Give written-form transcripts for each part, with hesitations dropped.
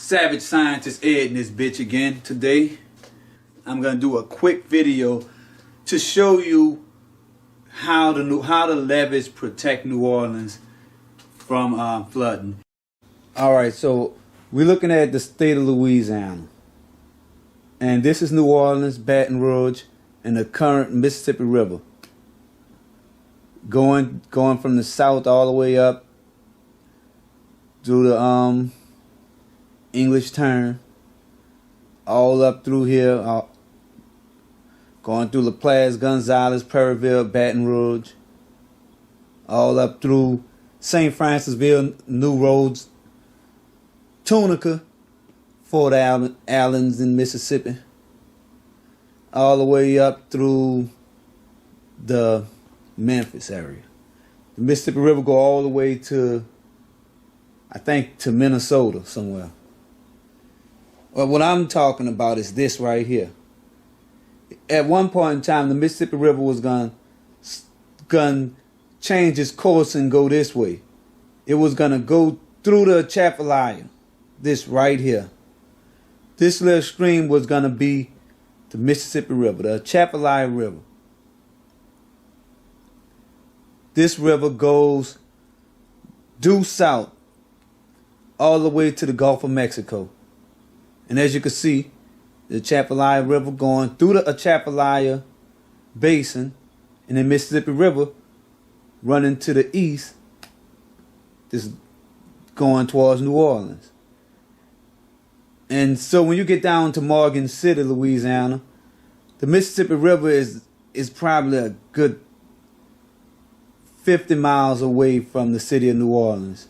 Savage Scientist Ed in this bitch again. Today I'm gonna do a quick video to show you how the levees protect New Orleans from flooding. Alright, so we're looking at the state of Louisiana, and this is New Orleans, Baton Rouge, and the current Mississippi River going from the south all the way up through the English Turn, all up through here, going through La Place, Gonzales, Prairieville, Baton Rouge, all up through St. Francisville, New Roads, Tunica, Fort Allen's in Mississippi, all the way up through the Memphis area. The Mississippi River go all the way to, I think, to Minnesota somewhere. Well, what I'm talking about is this right here. At one point in time, the Mississippi River was gonna change its course and go this way. It was gonna go through the Atchafalaya, this right here. This little stream was gonna be the Mississippi River, the Atchafalaya River. This river goes due south all the way to the Gulf of Mexico. And as you can see, the Atchafalaya River going through the Atchafalaya Basin, and the Mississippi River running to the east, this going towards New Orleans. And so when you get down to Morgan City, Louisiana, the Mississippi River is probably a good 50 miles away from the city of New Orleans.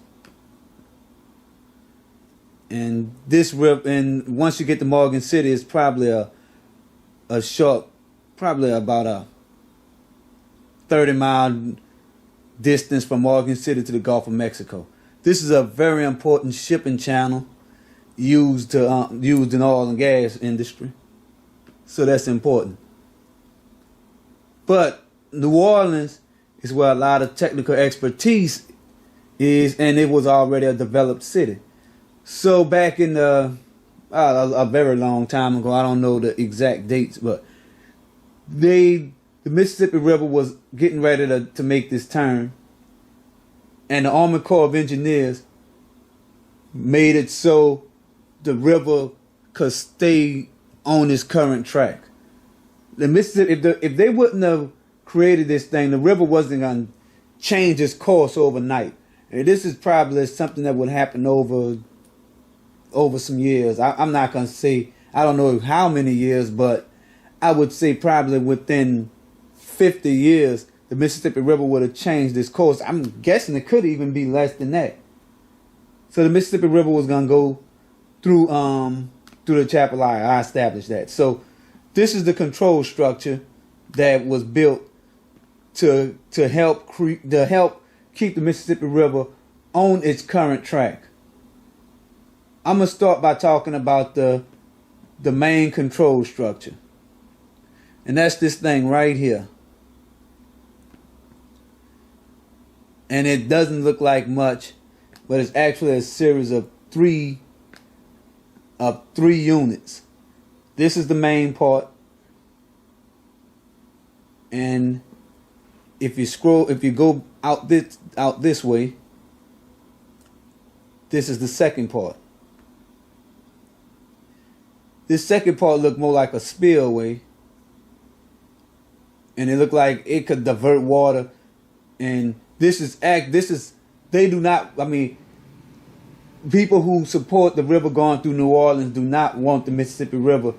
And this river, and once you get to Morgan City, it's probably a short, probably about a 30-mile distance from Morgan City to the Gulf of Mexico. This is a very important shipping channel used in oil and gas industry, so that's important. But New Orleans is where a lot of technical expertise is, and it was already a developed city. So back in a very long time ago, I don't know the exact dates, but the Mississippi River was getting ready to make this turn, and the Army Corps of Engineers made it so the river could stay on its current track. The Mississippi, if they wouldn't have created this thing, the river wasn't going to change its course overnight. And this is probably something that would happen over some years. I'm not going to say, I don't know how many years, but I would say probably within 50 years, the Mississippi River would have changed its course. I'm guessing it could even be less than that. So the Mississippi River was going to go through the Atchafalaya. I established that. So this is the control structure that was built to help keep the Mississippi River on its current track. I'm going to start by talking about the main control structure. And that's this thing right here. And it doesn't look like much, but it's actually a series of three units. This is the main part. And if you go out this way, this is the second part. This second part looked more like a spillway, and it looked like it could divert water. And they do not, I mean, people who support the river going through New Orleans do not want the Mississippi River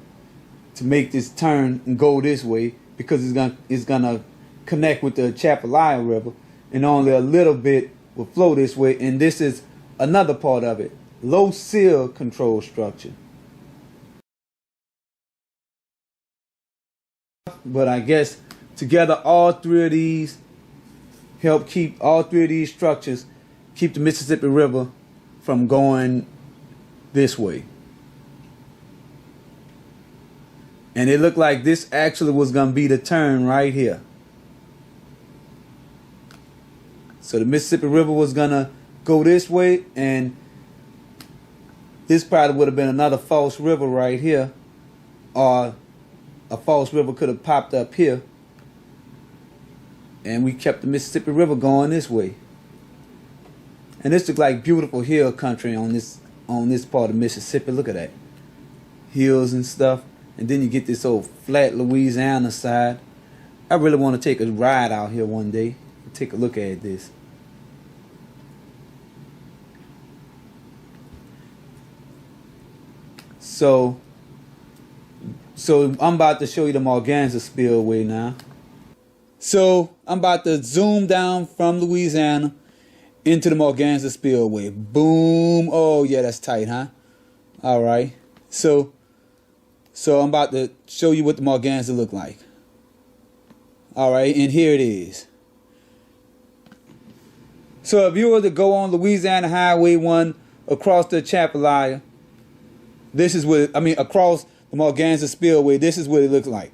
to make this turn and go this way, because it's gonna connect with the Atchafalaya River, and only a little bit will flow this way. And this is another part of it, low sill control structure. But I guess together all three of these structures keep the Mississippi River from going this way. And it looked like this actually was going to be the turn right here. So the Mississippi River was going to go this way, and This probably would have been another false river right here, or a false river could have popped up here, and we kept the Mississippi River going this way. And this looks like beautiful hill country on this part of Mississippi. Look at that, hills and stuff. And then you get this old flat Louisiana side. I really want to take a ride out here one day and take a look at this. So I'm about to show you the Morganza spillway now. So I'm about to zoom down from Louisiana into the Morganza spillway. Boom. Oh yeah, that's tight, huh? All right. So I'm about to show you what the Morganza look like. All right, and here it is. So if you were to go on Louisiana Highway 1 across the Chapelaya, this is what, across the Morganza spillway, this is what it looks like.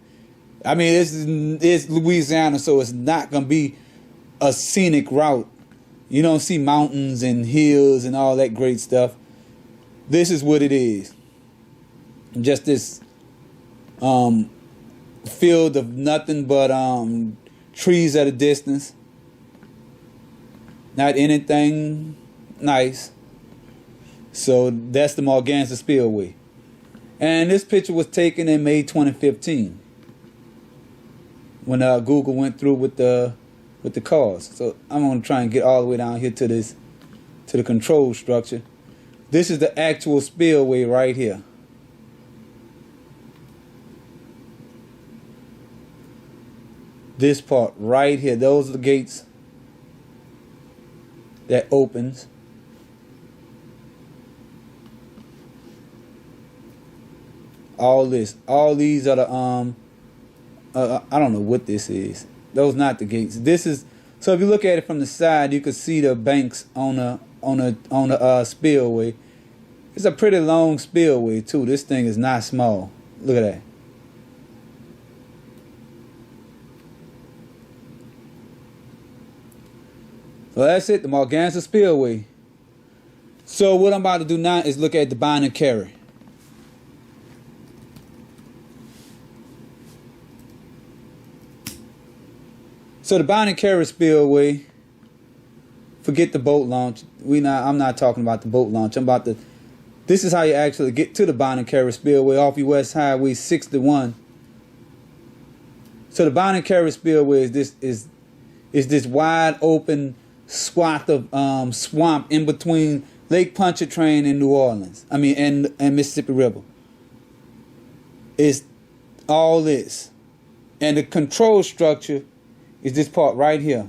It's Louisiana, so it's not going to be a scenic route. You don't see mountains and hills and all that great stuff. This is what it is. Just this field of nothing but trees at a distance. Not anything nice. So that's the Morganza spillway. And this picture was taken in May 2015 when Google went through with the cars. So I'm going to try and get all the way down here to the control structure. This is the actual spillway right here. This part right here, those are the gates that opens. All these are the I don't know what this is. Those not the gates. This is, so if you look at it from the side, you can see the banks on the spillway. It's a pretty long spillway too. This thing is not small. Look at that. So that's it, the Morganza spillway. So what I'm about to do now is look at the Bonnet Carre. So the Bonnet Carre spillway, forget the boat launch. I'm not talking about the boat launch. This is how you actually get to the Bonnet Carre spillway off your West Highway 61. So the Bonnet Carre spillway is this wide open swath of swamp in between Lake Pontchartrain and New Orleans. And Mississippi River. It's all this. And the control structure is this part right here.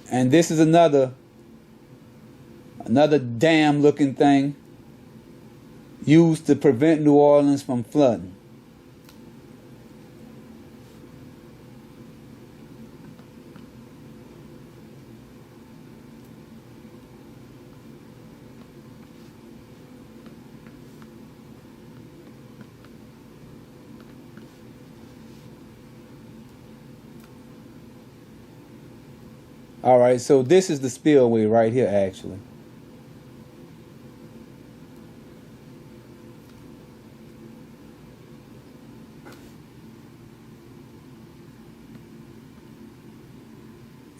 And this is another dam looking thing used to prevent New Orleans from flooding. All right, so this is the spillway right here, actually.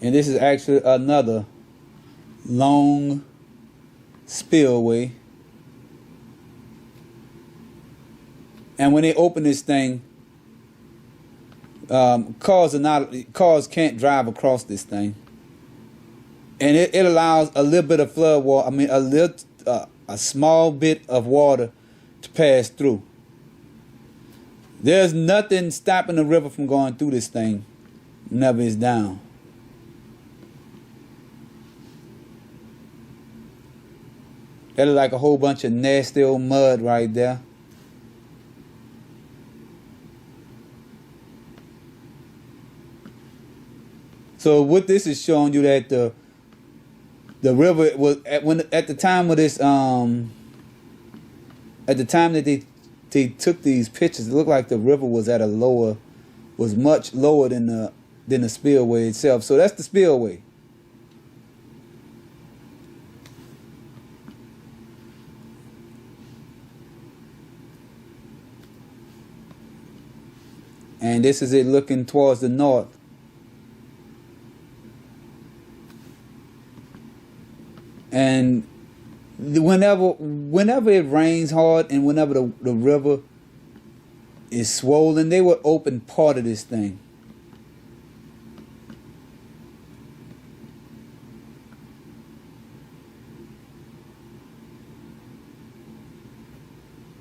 And this is actually another long spillway. And when they open this thing, cars can't drive across this thing. And it allows a little bit of flood water, a small bit of water to pass through. There's nothing stopping the river from going through this thing whenever it's down. That is like a whole bunch of nasty old mud right there. So what this is showing you that the river was at the time of this at the time that they took these pictures, it looked like the river was much lower than the spillway itself. So that's the spillway. And this is it looking towards the north. And whenever it rains hard and whenever the river is swollen, they would open part of this thing.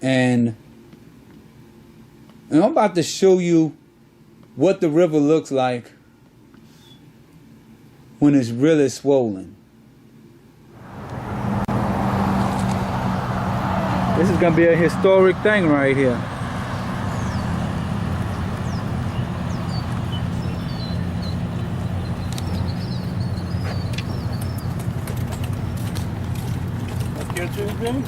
And I'm about to show you what the river looks like when it's really swollen. This is going to be a historic thing right here. Up here too, Benny?